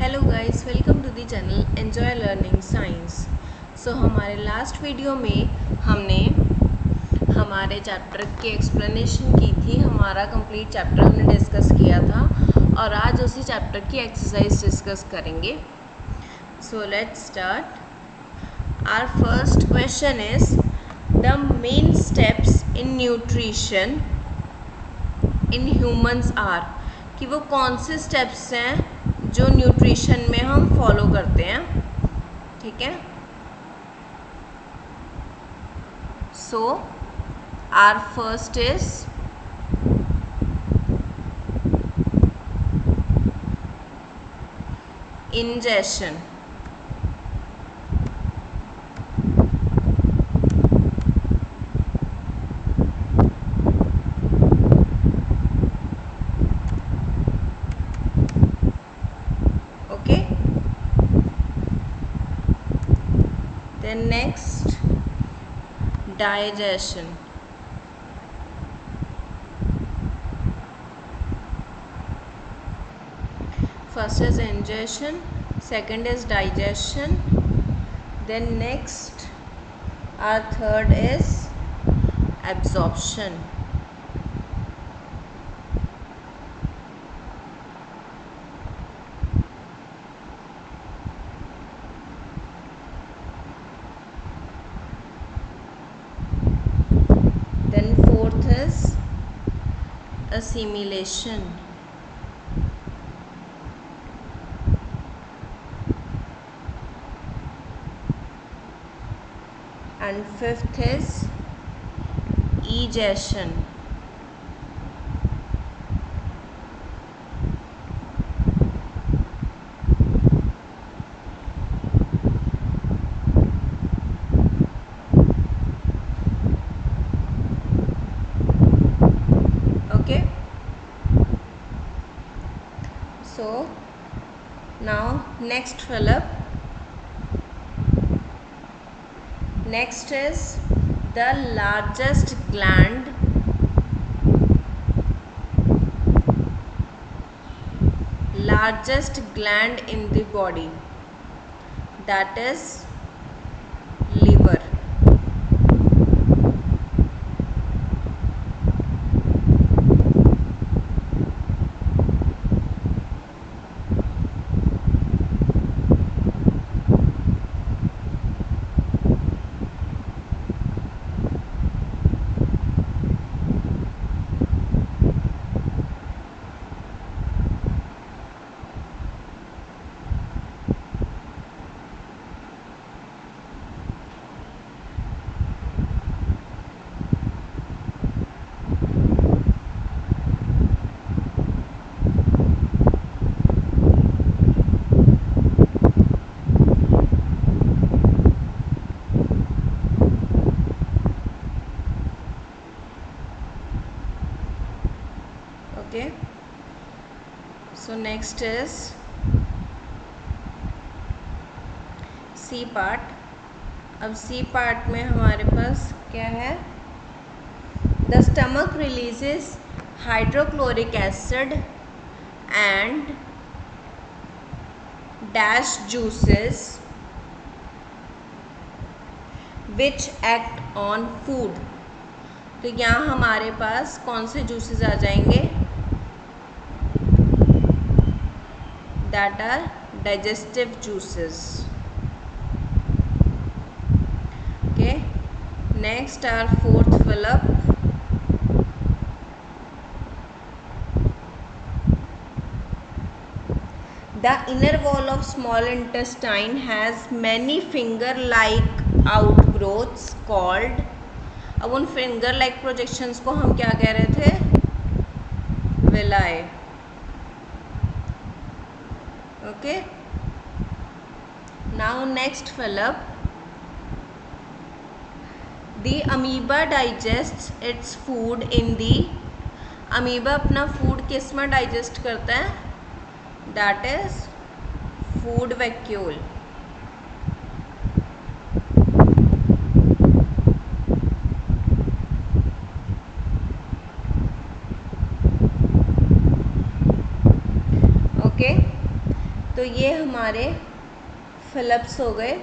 Hello guys, welcome to the channel enjoy learning science. हमारे last video में हमने हमारे चैप्टर की एक्सप्लेनेशन की थी। हमारा कंप्लीट चैप्टर हमने डिस्कस किया था और आज उसी चैप्टर की एक्सरसाइज डिस्कस करेंगे। So let's start. Our first question is the main steps in nutrition in humans are, कि वो कौन से स्टेप्स हैं जो न्यूट्रिशन में हम फॉलो करते हैं। ठीक है, so our first is ingestion. Okay, then next digestion. First is ingestion, second is digestion, then next our third is absorption. Then fourth is assimilation. And fifth is egestion. Okay, so now next fill up. Next is the largest gland in the body, that is liver. Okay, so next is C part. अब C part में हमारे पास क्या है? The stomach releases hydrochloric acid and dash juices which act on food. तो यहाँ हमारे पास कौन से जूसेस आ जाएंगे? That are digestive juices. Okay, next our fourth fill up. The inner wall of small intestine has many finger-like outgrowths called. अब उन finger-like projections को हम क्या कह रहे थे? Villi. Okay, now next fill up. The amoeba digests its food in the. Amoeba अपना food किस में डाइजेस्ट करता है? That is food vacuole. Okay, तो ये हमारे फिलिप्स हो गए।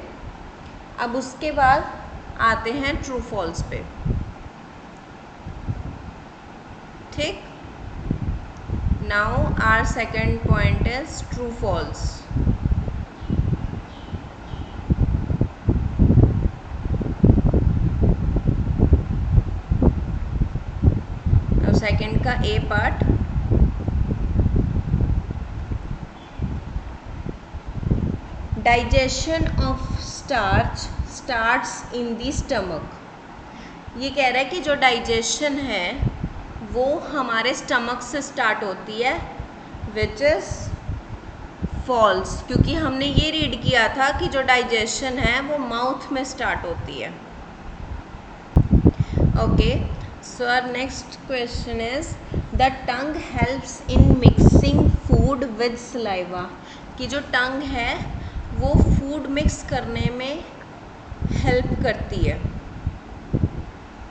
अब उसके बाद आते हैं ट्रू फॉल्स पे। ठीक, now our second point is true false. अब सेकंड का a part, digestion of starch starts in the stomach. ये कह रहा है कि जो डाइजेशन है वो हमारे स्टमक से स्टार्ट होती है, विच इज़ फॉल्स, क्योंकि हमने ये रीड किया था कि जो डाइजेशन है वो माउथ में स्टार्ट होती है। Okay, so our next question is the tongue helps in mixing food with saliva. कि जो टंग है वो फूड मिक्स करने में हेल्प करती है।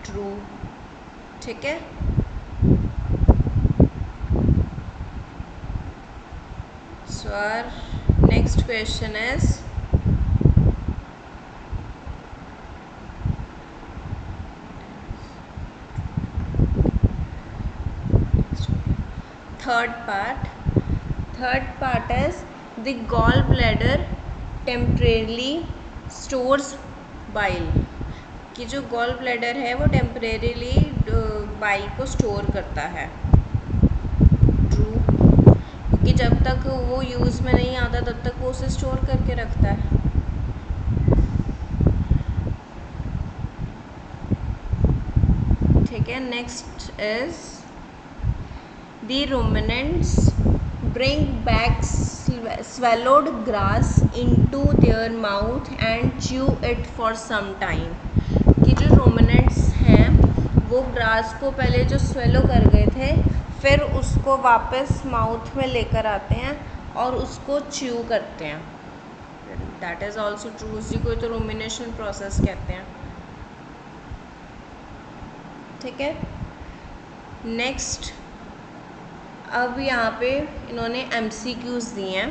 ट्रू, ठीक है। So our next question is third part is the gall bladder temporarily stores bile. कि जो गॉल ब्लैडर है वो टेम्परेरीली बाइल को स्टोर करता है। ट्रू, क्योंकि जब तक वो यूज़ में नहीं आता तब तक वो उसे स्टोर करके रखता है। ठीक है, next is the ruminants bring back swallowed grass into their mouth and chew it for some time। कि जो ruminants हैं वो ग्रास को पहले जो स्वेलो कर गए थे फिर उसको वापस माउथ में लेकर आते हैं और उसको च्यू करते हैं। दैट इज़ ऑल्सो ट्रू, उसी को तो रूमिनेशन प्रोसेस कहते हैं। ठीक है, नेक्स्ट अब यहाँ पे इन्होंने MCQs दिए हैं।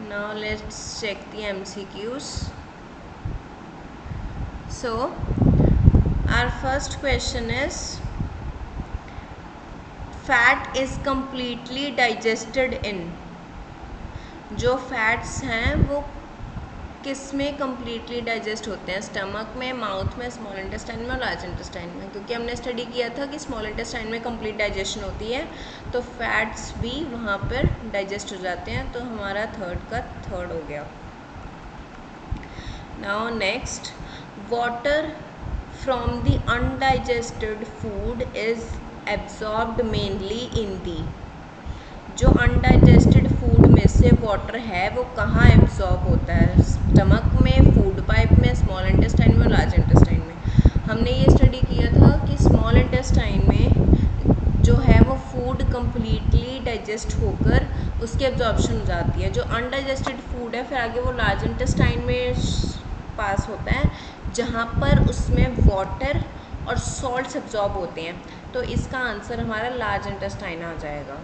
Now let's check the MCQs। So our first question is fat is completely digested in. जो फैट्स हैं वो किस में कम्प्लीटली डाइजेस्ट होते हैं? स्टमक में, माउथ में, स्मॉल इंटेस्टाइन में और लार्ज इंटेस्टाइन में। क्योंकि हमने स्टडी किया था कि स्मॉल इंटेस्टाइन में कंप्लीट डाइजेशन होती है तो फैट्स भी वहाँ पर डाइजेस्ट हो जाते हैं। तो हमारा थर्ड हो गया। Now next, water from the undigested food is absorbed mainly in the. जो अनडाइजेस्टेड फूड में से वाटर है वो कहाँ एब्जॉर्ब होता है? स्टमक में, फूड पाइप में, स्मॉल इंटेस्टाइन में, लार्ज इंटेस्टाइन में। हमने ये स्टडी किया था कि स्मॉल इंटेस्टाइन में जो है वो फूड कम्प्लीटली डाइजेस्ट होकर उसकी एब्जॉर्प्शन हो जाती है। जो अनडाइजेस्टेड फूड है फिर आगे वो लार्ज इंटेस्टाइन में पास होता है जहाँ पर उसमें वाटर और सॉल्ट्स एब्जॉर्ब होते हैं। तो इसका आंसर हमारा लार्ज इंटेस्टाइन आ जाएगा।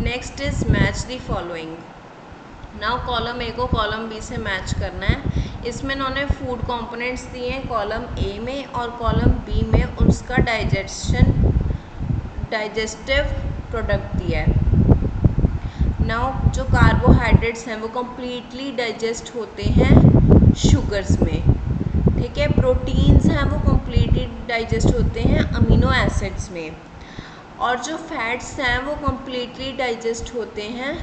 Next is match the following. Now column A को कॉलम बी से मैच करना है। इसमें इन्होंने फूड कंपोनेंट्स दिए हैं कॉलम ए में और कॉलम बी में उसका डाइजेस्टिव प्रोडक्ट दिया है। नाउ जो कार्बोहाइड्रेट्स हैं वो कम्प्लीटली डाइजेस्ट होते हैं शुगर्स में। ठीक है, प्रोटीन्स हैं वो कम्प्लीटली डाइजेस्ट होते हैं अमीनो एसिड्स में और जो फैट्स हैं वो कम्प्लीटली डाइजेस्ट होते हैं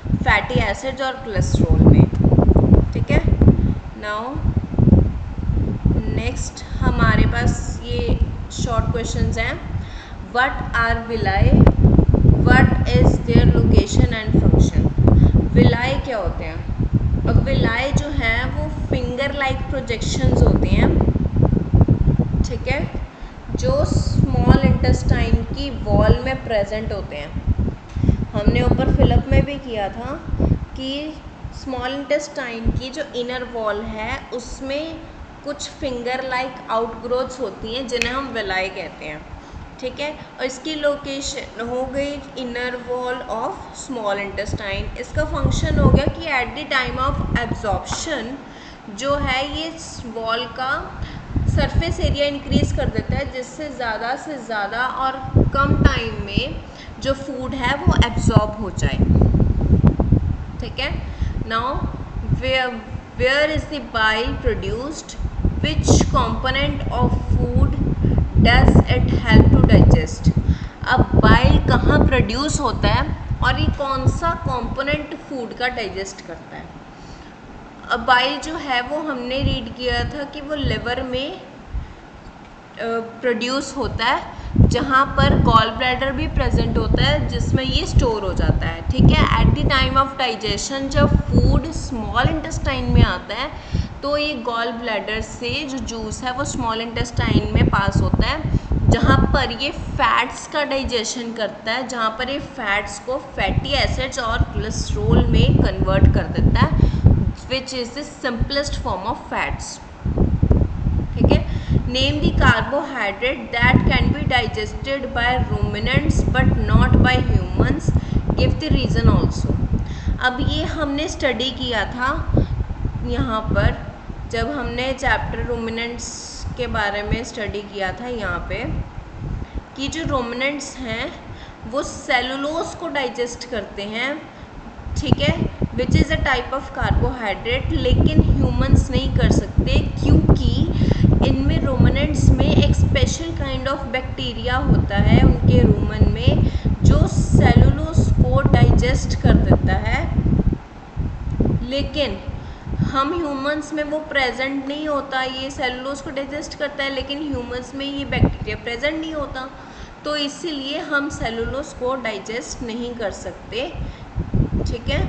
फैटी एसिड्स और कोलेस्ट्रॉल में। ठीक है, नाउ नेक्स्ट हमारे पास ये शॉर्ट क्वेश्चंस हैं। What are villi, what is their location and function. Villi क्या होते हैं? अब विलाई जो हैं वो फिंगर लाइक प्रोजेक्शंस होते हैं। ठीक है, जो स्मॉल इंटेस्टाइन की वॉल में प्रेजेंट होते हैं। हमने ऊपर फिलअप में भी किया था कि स्मॉल इंटेस्टाइन की जो इनर वॉल है उसमें कुछ फिंगर लाइक आउटग्रोथ्स होती हैं जिन्हें हम विलाई कहते हैं। ठीक है। और इसकी लोकेशन हो गई inner wall of small intestine. इसका फंक्शन हो गया कि at the time of absorption जो है ये वॉल का सरफेस एरिया इंक्रीज कर देता है, जिससे ज़्यादा से ज़्यादा और कम टाइम में जो फूड है वो एब्जॉर्ब हो जाए। ठीक है। Now where is the bile produced, which component of food does it help to digest. अब बाइल कहाँ प्रोड्यूस होता है और ये कौन सा कंपोनेंट फूड का डाइजेस्ट करता है। अब बाइल जो है वो हमने रीड किया था कि वो लिवर में प्रोड्यूस होता है, जहाँ पर गॉल ब्लैडर भी प्रेजेंट होता है जिसमें ये स्टोर हो जाता है। ठीक है। At the time of digestion जब फूड स्मॉल इंटेस्टाइन में आता है तो ये गॉल ब्लैडर से जो जूस है वो स्मॉल इंटेस्टाइन में पास होता है, जहाँ पर ये फैट्स का डाइजेशन करता है, जहाँ पर ये फैट्स को फैटी एसिड्स और कोलेस्ट्रॉल में कन्वर्ट कर देता है, which is the simplest form of fats. ठीक है। Name the carbohydrate that can be digested by ruminants but not bye humans, give the reason also. अब ये हमने स्टडी किया था यहाँ पर जब हमने चैप्टर रूमिनेंट्स के बारे में स्टडी किया था यहाँ पे, कि जो रूमिनेंट्स हैं वो सेलुलोज को डाइजेस्ट करते हैं। ठीक है। Which is a type of carbohydrate, लेकिन ह्यूमंस नहीं कर सकते क्योंकि इनमें रूमिनेंट्स में एक स्पेशल काइंड ऑफ बैक्टीरिया होता है उनके रूमन में जो सेलुलोज को डाइजेस्ट कर देता है, लेकिन हम ह्यूमंस में वो प्रेजेंट नहीं होता। ये सेलुलोज को डाइजेस्ट करता है लेकिन ह्यूमंस में ये बैक्टीरिया प्रेजेंट नहीं होता, तो इसीलिए हम सेलुलोज को डाइजेस्ट नहीं कर सकते। ठीक है।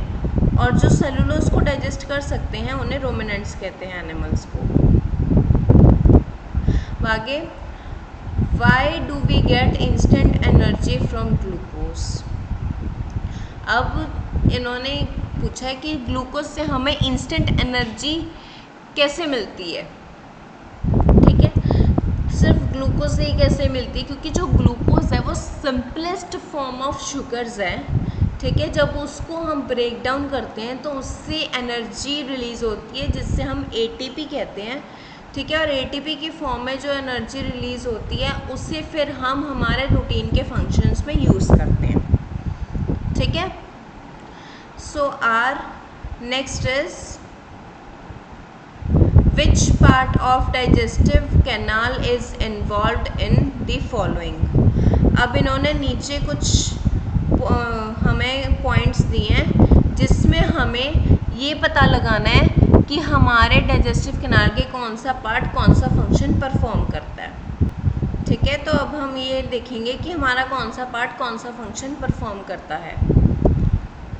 और जो सेलुलोज को डाइजेस्ट कर सकते हैं उन्हें रूमिनेंट्स कहते हैं, एनिमल्स को। आगे, why do we get instant energy from glucose. अब इन्होंने पूछा है कि ग्लूकोज से हमें इंस्टेंट एनर्जी कैसे मिलती है। ठीक है। सिर्फ ग्लूकोज से ही कैसे मिलती है, क्योंकि जो ग्लूकोज है वो सिंपलेस्ट फॉर्म ऑफ शुगर्स है। ठीक है। जब उसको हम ब्रेक डाउन करते हैं तो उससे एनर्जी रिलीज़ होती है जिससे हम एटीपी कहते हैं। ठीक है। और एटीपी की फॉर्म में जो एनर्जी रिलीज़ होती है उसे फिर हम हमारे रूटीन के फंक्शंस में यूज़ करते हैं। ठीक है। So our next is which part of digestive canal is involved in the following. अब इन्होंने नीचे कुछ हमें पॉइंट्स दिए हैं जिसमें हमें ये पता लगाना है कि हमारे डाइजेस्टिव कैनाल के कौन सा पार्ट कौन सा फंक्शन परफॉर्म करता है। ठीक है। तो अब हम ये देखेंगे कि हमारा कौन सा पार्ट कौन सा फंक्शन परफॉर्म करता है।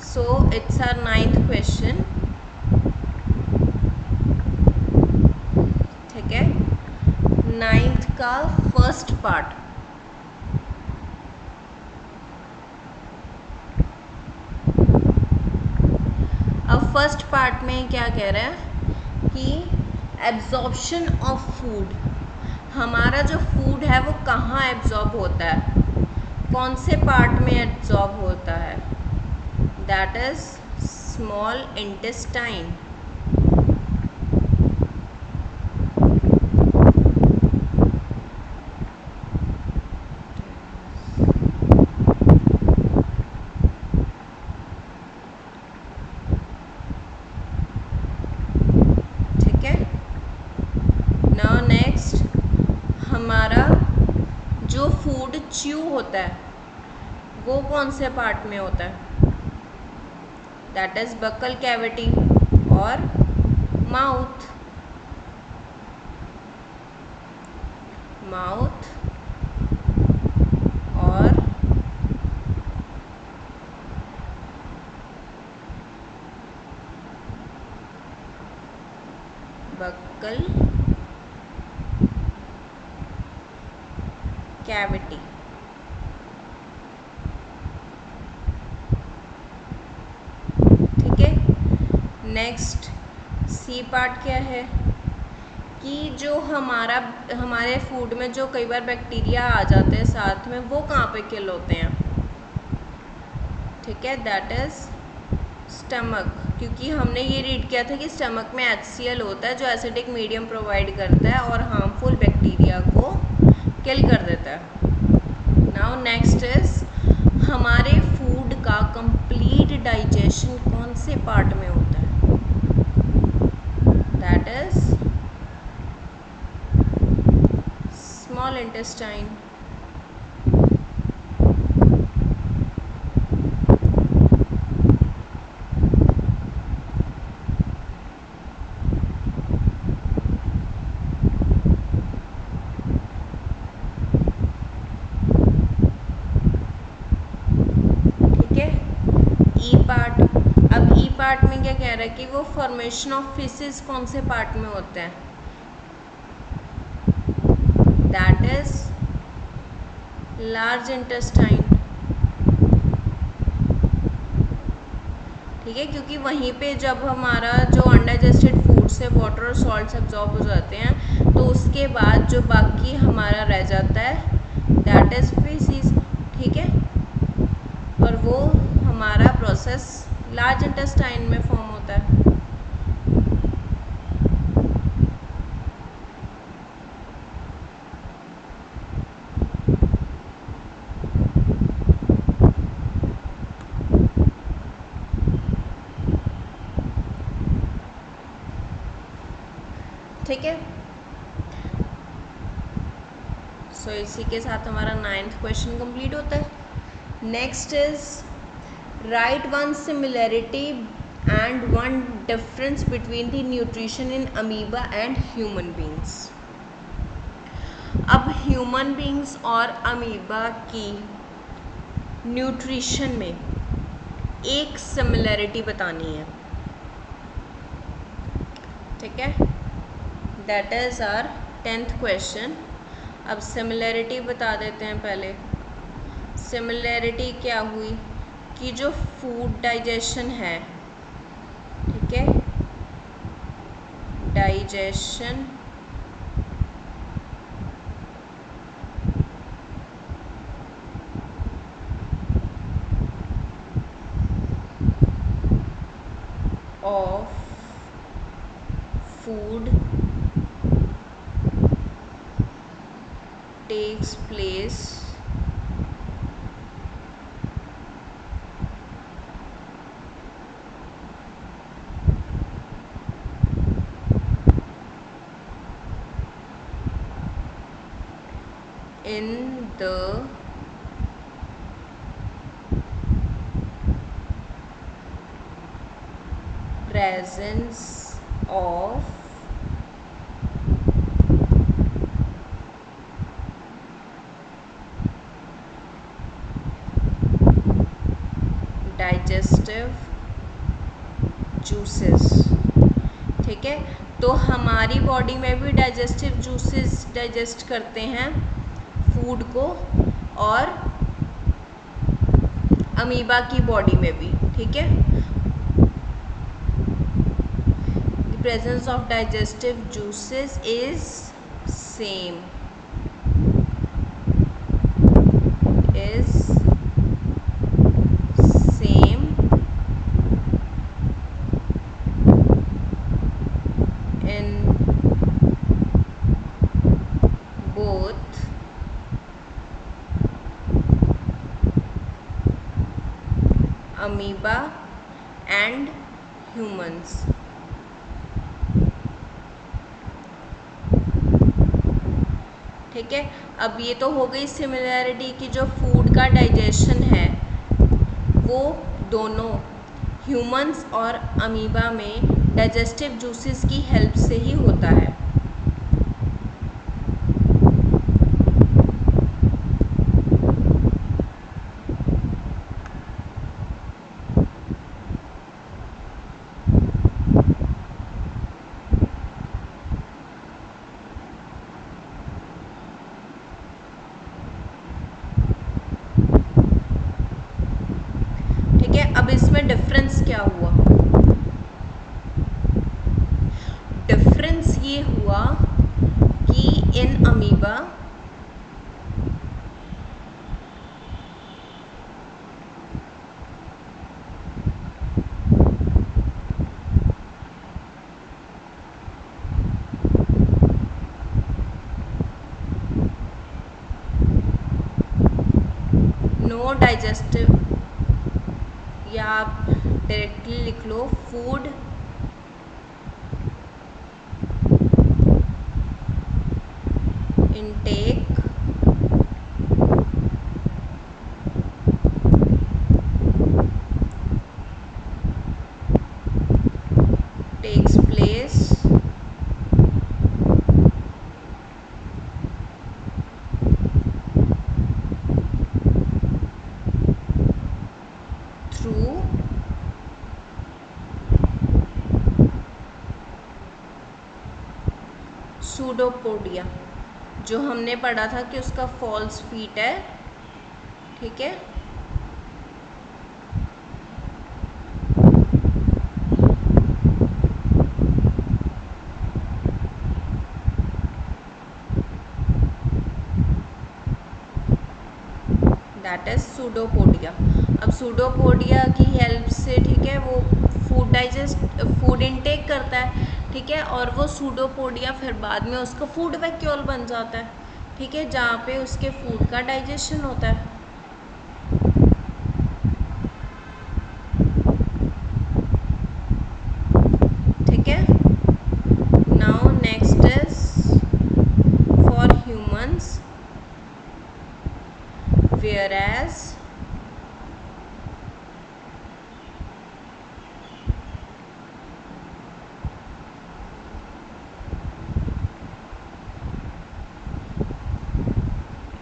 So it's our 9th question. ठीक है। 9th का फर्स्ट पार्ट, अब फर्स्ट पार्ट में क्या कह रहा है कि एब्जॉर्प्शन ऑफ फूड, हमारा जो फूड है वो कहाँ एब्जॉर्ब होता है, कौन से पार्ट में एब्जॉर्ब होता है, that is small intestine. Chew होता है वो कौन से पार्ट में होता है, दैट इज बक्कल कैविटी और माउथ। माउथ और बक्कल कैविटी। ठीक है। नेक्स्ट सी पार्ट क्या है कि जो हमारे फूड में जो कई बार बैक्टीरिया आ जाते हैं साथ में, वो कहाँ पे किल होते हैं, ठीक है, दैट इज स्टमक, क्योंकि हमने ये रीड किया था कि स्टमक में HCl होता है जो एसिडिक मीडियम प्रोवाइड करता है और हार्मफुल बैक्टीरिया को किल कर देता है। नाउ नेक्स्ट इज हमारे फूड का कंप्लीट डाइजेशन कौन से पार्ट में होता है, that is small intestine. Part में क्या कह रहा है कि वो फॉर्मेशन ऑफ फिशेस कौन से पार्ट में होते हैं, दैट इज लार्ज इंटेस्टाइन, ठीक है, क्योंकि वहीं पे जब हमारा जो अनडाइजेस्टेड फूड से वाटर और सॉल्ट्स एब्जॉर्ब हो जाते हैं तो उसके बाद जो बाकी हमारा रह जाता है दैट इज फीसिस, ठीक है, और वो हमारा प्रोसेस लार्ज इंटेस्टाइन में फॉर्म होता है। ठीक है, सो इसी के साथ हमारा 9th क्वेश्चन कंप्लीट होता है। Next is write one similarity and one difference between the nutrition in amoeba and human beings. अब ह्यूमन बींग्स और अमीबा की न्यूट्रिशन में एक सिमिलैरिटी बतानी है, ठीक है, that is our 10th question. अब सिमिलैरिटी बता देते हैं पहले। सिमिलैरिटी क्या हुई कि जो फूड डाइजेशन है, ठीक है, digestion of food takes place in the presence of digestive juices, ठीक है, तो हमारी बॉडी में भी डाइजेस्टिव जूसेस डाइजेस्ट करते हैं फूड को, और अमीबा की बॉडी में भी, ठीक है, the presence of digestive juices is same, is amoeba and humans. ठीक है, अब ये तो हो गई सिमिलैरिटी कि जो फूड का डाइजेशन है वो दोनों ह्यूमंस और अमीबा में डाइजेस्टिव जूसेस की हेल्प से ही होता है। अब इसमें डिफरेंस क्या हुआ? डिफरेंस ये amoeba, नो डाइजेस्टिव, या आप डायरेक्टली लिख लो food intake takes place through pseudopodia, जो हमने पढ़ा था कि उसका फॉल्स फीट है, ठीक है। That is pseudopodia. अब सूडोपोडिया की हेल्प से, ठीक है, वो फूड इनटेक करता है, ठीक है, और वो सूडोपोडिया फिर बाद में उसका फूड वैक्यूल बन जाता है, ठीक है, जहाँ पे उसके फूड का डाइजेशन होता है। ठीक है, now next is for humans, whereas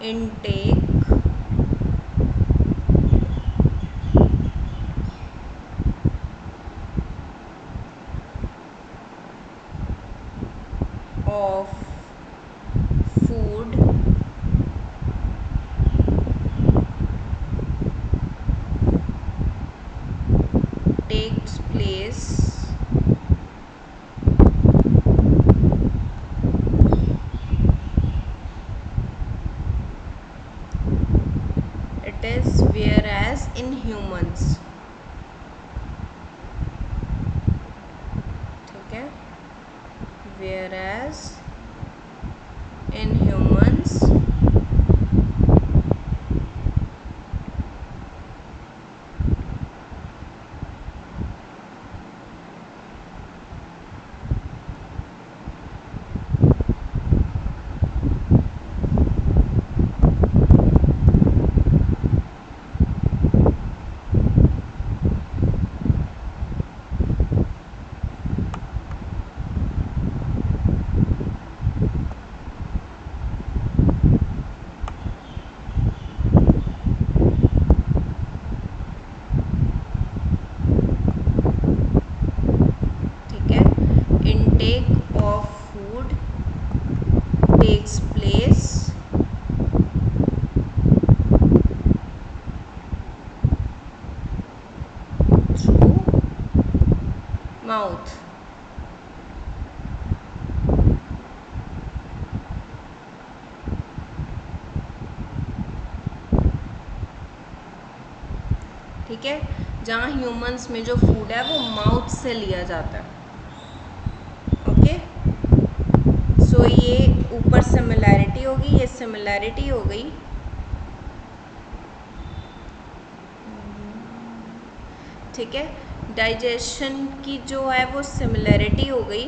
intake of food takes place it is whereas in humans, ठीक है, whereas in humans intake of food takes place through mouth। ठीक है, जहाँ ह्यूमंस में जो फूड है वो माउथ से लिया जाता है। ओके, सो ये ऊपर सिमिलैरिटी होगी, ये सिमिलैरिटी हो गई, ठीक है। डाइजेशन की जो है वो सिमिलैरिटी हो गई,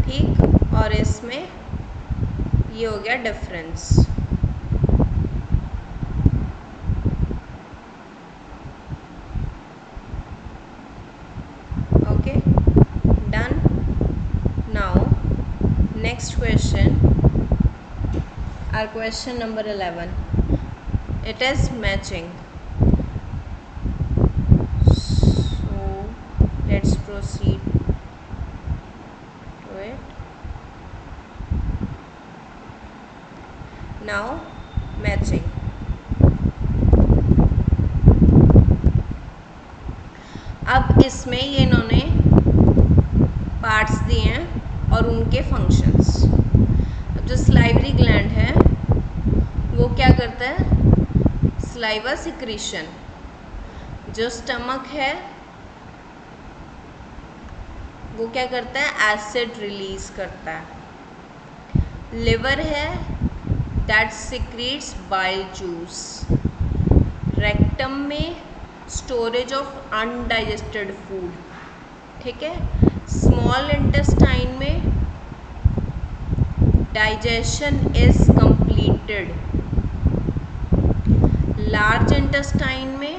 ठीक, और इसमें ये हो गया difference. Okay, done. Now next question, our question number 11, it is matching, so let's proceed to it. Now matching. अब इसमें ये इन्होंने पार्ट्स दिए हैं और उनके फंक्शंस। अब जो सलाइवरी ग्लैंड है वो क्या करता है, सलाइवा सिक्रीशन। जो स्टमक है वो क्या करता है, एसिड रिलीज करता है। लिवर है that secretes bile juice. Rectum में स्टोरेज ऑफ अनडाइजेस्टेड फूड, ठीक है। स्मॉल इंटेस्टाइन में digestion is completed. Large intestine में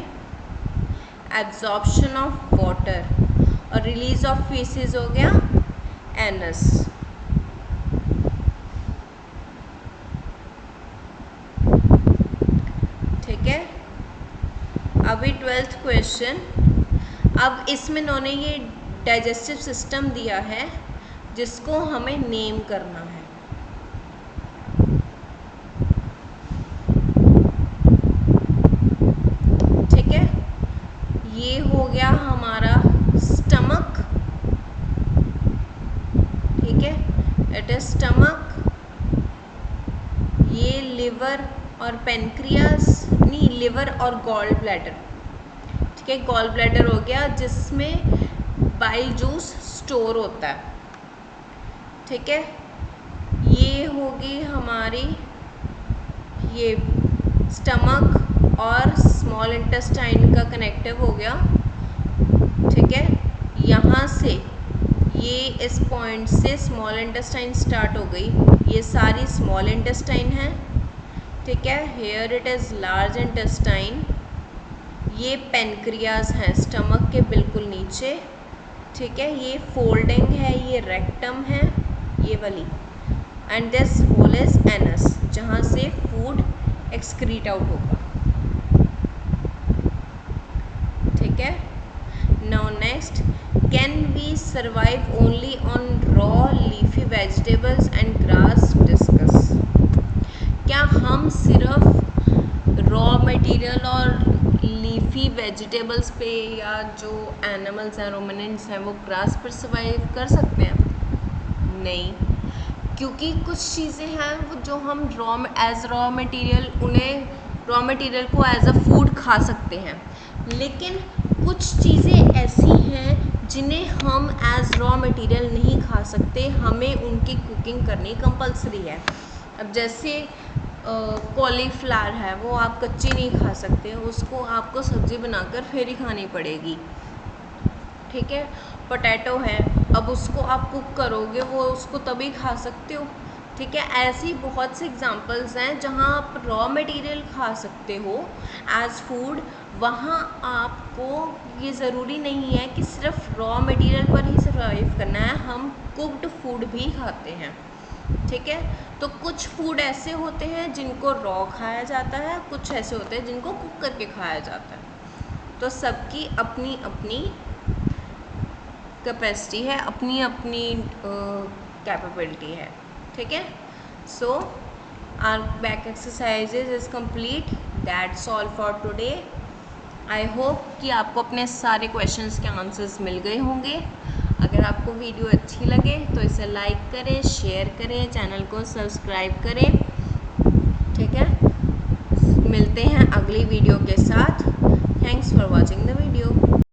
एब्जॉर्प्शन ऑफ वाटर और रिलीज ऑफ फीसेस हो गया एनस। ठीक है। अभी 12th क्वेश्चन। अब इसमें इन्होंने ये डाइजेस्टिव सिस्टम दिया है जिसको हमें नेम करना है। ठीक है, ये हो गया हमारा स्टमक। ठीक है, इट इज स्टमक। ये लिवर और पेनक्रियास, नहीं, लिवर और गॉल ब्लैडर। ठीक है, गॉल ब्लैडर हो गया जिसमें बाइल जूस स्टोर होता है। ठीक है, ये होगी हमारी ये स्टमक और स्मॉल इंटेस्टाइन का कनेक्टिव हो गया। ठीक है, यहाँ से ये इस पॉइंट से स्मॉल इंटेस्टाइन स्टार्ट हो गई, ये सारी स्मॉल इंटेस्टाइन है। ठीक है, here it is large intestine. ये पेनक्रियाज हैं स्टमक के बिल्कुल नीचे। ठीक है, ये फोल्डिंग है, ये रेक्टम है, ये वाली, and this hole is anus जहाँ से फूड एक्सक्रीट आउट होगा। ठीक है, now next, can we survive only on raw leafy vegetables and grass? Discuss. क्या हम सिर्फ रॉ मटेरियल और लीफी वेजिटेबल्स पे या जो एनिमल्स हैं, रोमिनेंट्स हैं, वो ग्रास पर सर्वाइव कर सकते हैं? नहीं, क्योंकि कुछ चीज़ें हैं वो जो हम एज रॉ मटेरियल, उन्हें रॉ मटेरियल को एज अ फूड खा सकते हैं, लेकिन कुछ चीज़ें ऐसी हैं जिन्हें हम एज रॉ मटेरियल नहीं खा सकते, हमें उनकी कुकिंग करनी कंपलसरी है। अब जैसे कॉलीफ्लावर है, वो आप कच्ची नहीं खा सकते, उसको आपको सब्ज़ी बनाकर फिर ही खानी पड़ेगी। ठीक है, पोटैटो है, अब उसको आप कुक करोगे, वो उसको तभी खा सकते हो। ठीक है, ऐसी बहुत से एग्जांपल्स हैं जहाँ आप रॉ मटेरियल खा सकते हो एज फूड। वहाँ आपको ये ज़रूरी नहीं है कि सिर्फ रॉ मटेरियल पर ही सर्वाइव करना है, हम कुक्ड फूड भी खाते हैं। ठीक है, तो कुछ फूड ऐसे होते हैं जिनको रॉ खाया जाता है, कुछ ऐसे होते हैं जिनको कुक करके खाया जाता है। तो सबकी अपनी अपनी कैपेसिटी है, अपनी अपनी कैपेबिलिटी है। ठीक है, so our back exercises is complete. That's all for today. I hope कि आपको अपने सारे क्वेश्चंस के आंसर्स मिल गए होंगे। अगर आपको वीडियो अच्छी लगे तो इसे लाइक करें, शेयर करें, चैनल को सब्सक्राइब करें। ठीक है, मिलते हैं अगली वीडियो के साथ। Thanks for watching the video.